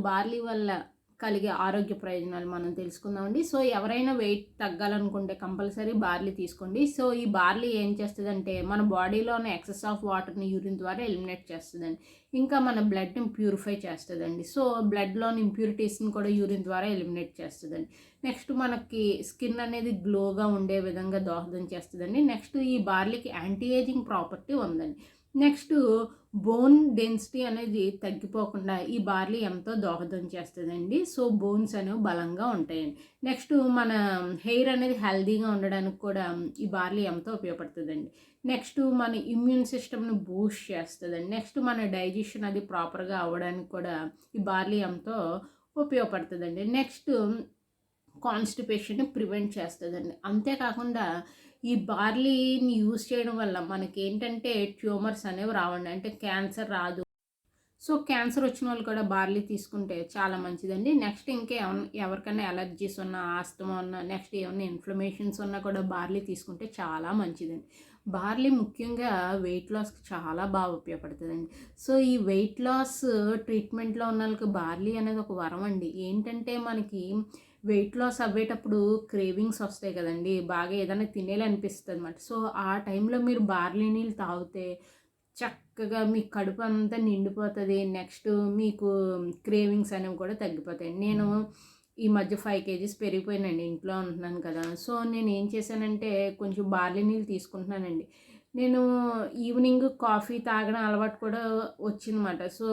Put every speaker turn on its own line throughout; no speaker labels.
Barley వల్ల కలిగే ఆరోగ్య ప్రయోజనాలు మనం తెలుసుకుందామండి. సో, ఎవరైనా వెయిట్ తగ్గాలనుకుంటే కంపల్సరీ బార్లీ తీసుకోండి. సో, ఈ బార్లీ ఏం చేస్తదంటే మన బాడీలో ఉన్న ఎక్సెస్ ఆఫ్ వాటర్‌ని యూరిన్ ద్వారా ఎలిమినేట్ చేస్తదండి. ఇంకా మన బ్లడ్‌ని ప్యూరిఫై చేస్తదండి. సో, బ్లడ్‌లోని ఇంప్యూరిటీస్‌ని కూడా యూరిన్ ద్వారా ఎలిమినేట్ చేస్తదండి. నెక్స్ట్ మనకి స్కిన్ అనేది గ్లోగా ఉండే విధంగా దోహదం చేస్తదండి. నెక్స్ట్ ఈ బార్లీకి యాంటీ ఏజింగ్ ప్రాపర్టీ ఉందండి. నెక్స్ట్ బోన్ డెన్సిటీ అనేది తగ్గిపోకుండా ఈ బార్లీ ఎంతో దోహదం చేస్తదండి. సో, బోన్స్ అనేవి బలంగా ఉంటాయండి. నెక్స్ట్ మన హెయిర్ అనేది హెల్తీగా ఉండడానికి కూడా ఈ బార్లీ ఎంతో ఉపయోగపడుతుందండి. నెక్స్ట్ మన ఇమ్యూన్ సిస్టమ్‌ని బూస్ట్ చేస్తదండి. నెక్స్ట్ మన డైజెషన్ అది ప్రాపర్‌గా అవ్వడానికి కూడా ఈ బార్లీ ఎంతో ఉపయోగపడుతుందండి. నెక్స్ట్ కాన్‌స్టిపేషన్‌ని ప్రివెంట్ చేస్తదండి. అంతేకాకుండా ఈ బార్లీని యూజ్ చేయడం వల్ల మనకేంటంటే ట్యూమర్స్ అనేవి రావండి. అంటే క్యాన్సర్ రాదు. సో, క్యాన్సర్ వచ్చినోళ్ళు కూడా బార్లీ తీసుకుంటే చాలా మంచిదండి. నెక్స్ట్ ఎవరికైనా అలర్జీస్ ఉన్నా, ఆస్తమా ఉన్నా, నెక్స్ట్ ఏమన్నా ఇన్‌ఫ్లమేషన్స్ ఉన్నా కూడా బార్లీ తీసుకుంటే చాలా మంచిదండి. బార్లీ ముఖ్యంగా వెయిట్ లాస్‌కి చాలా బాగా ఉపయోగపడుతదండి. సో, ఈ వెయిట్ లాస్ ట్రీట్మెంట్‌లో ఉన్నోళ్ళకి బార్లీ అనేది ఒక వరం అండి. ఏంటంటే మనకి వెయిట్ లాస్ అవ్వేటప్పుడు క్రేవింగ్స్ వస్తాయి కదండీ! బాగా ఏదైనా తినేయాలనిపిస్తదనమాట. సో, ఆ టైంలో మీరు బార్లీ నీళ్ళు తాగితే చక్కగా మీ కడుపు అంతా నిండిపోతది. నెక్స్ట్ మీకు క్రేవింగ్స్ అనేవి కూడా తగ్గిపోతాయి. నేను ఈ మధ్య 5 కేజీస్ పెరిగిపోయానండి. ఇంట్లో ఉంటున్నాను కదా! సో, నేనేం చేశానంటే కొంచెం బార్లీ నీళ్ళు తీసుకుంటున్నానండి. నేను ఈవినింగ్ కాఫీ తాగడం అలవాటు కూడా వచ్చిందన్నమాట. సో,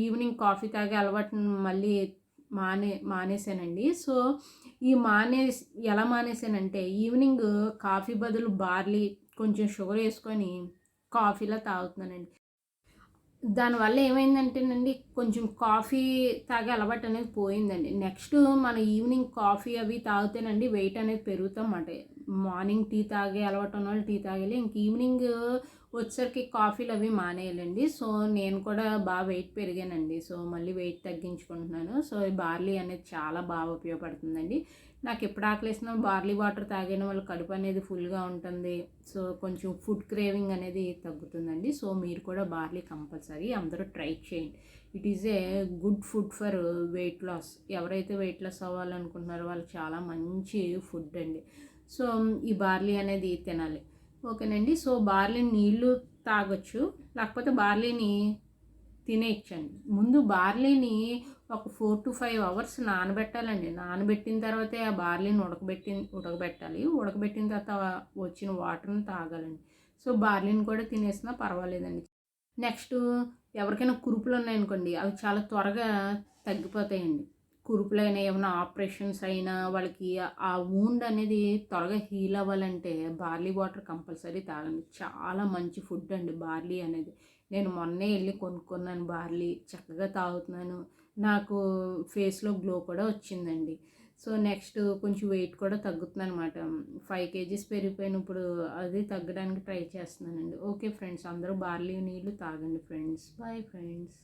ఈవినింగ్ కాఫీ తాగే అలవాటుని మళ్ళీ మానేశానండి. సో, ఈ మానేసి ఎలా మానేశానంటే ఈవినింగ్ కాఫీ బదులు బార్లీ కొంచెం షుగర్ ఏసుకొని కాఫీలా తాగుతున్నానండి. దానివల్ల ఏమైందంటేనండి కొంచెం కాఫీ తాగే అలవాటు అనేది పోయిందండి. నెక్స్ట్ మన ఈవినింగ్ కాఫీ అవి తాగితేనండి వెయిట్ అనేది పెరుగుతామాట. మార్నింగ్ టీ తాగే అలవాటు ఉన్నోళ్ళు టీ తాగాలి. ఇంక ఈవినింగ్ వచ్చేసరికి కాఫీలు అవి మానేయాలండి. సో, నేను కూడా బాగా వెయిట్ పెరిగానండి. సో, మళ్ళీ వెయిట్ తగ్గించుకుంటున్నాను. సో, ఈ బార్లీ అనేది చాలా బాగా ఉపయోగపడుతుందండి. నాకు ఎప్పుడు ఆకలేసినా బార్లీ వాటర్ తాగిన వల్ల కడుపు అనేది ఫుల్‌గా ఉంటుంది. సో, కొంచెం ఫుడ్ క్రేవింగ్ అనేది తగ్గుతుందండి. సో, మీరు కూడా బార్లీ కంపల్సరీ అందరూ ట్రై చేయండి. It is a good food for weight loss. ఎవరైతే వెయిట్ లాస్ అవ్వాలనుకుంటున్నారో వాళ్ళకి చాలా మంచి ఫుడ్ అండి. సో, ఈ బార్లీ అనేది తినాలి. ఓకేనండి. సో, బార్లీ నీళ్ళు తాగొచ్చు. లేకపోతే బార్లీని తినేయచ్చండి. ముందు బార్లీని ఒక 4-5 అవర్స్ నానబెట్టాలండి. నానబెట్టిన తర్వాతే ఆ బార్లీని ఉడకబెట్టాలి. ఉడకబెట్టిన తర్వాత వచ్చిన వాటర్‌ని తాగాలండి. సో, బార్లీని కూడా తినేసినా పర్వాలేదండి. నెక్స్టు ఎవరికైనా కురుపులున్నాయనుకోండి, అవి చాలా త్వరగా తగ్గిపోతాయండి. కురుపులైనా, ఏమన్నా ఆపరేషన్స్ అయినా వాళ్ళకి ఆ వూండ్ అనేది త్వరగా హీల్ అవ్వాలంటే బార్లీ వాటర్ కంపల్సరీ తాగండి. చాలా మంచి ఫుడ్ అండి బార్లీ అనేది. నేను మొన్నే ఎళ్లి కొనుక్కున్నాను బార్లీ. చక్కగా తాగుతున్నాను. నాకు ఫేస్‌లో గ్లో కూడా వచ్చిందండి. సో, నెక్స్ట్ కొంచెం వెయిట్ కూడా తగ్గుతున్నాననమాట. 5 కేజీస్ పెరిగిపోయాను. ఇప్పుడు అది తగ్గడానికి ట్రై చేస్తున్నానండి. ఓకే ఫ్రెండ్స్, అందరూ బార్లీ నీళ్ళు తాగండి ఫ్రెండ్స్. Bye friends.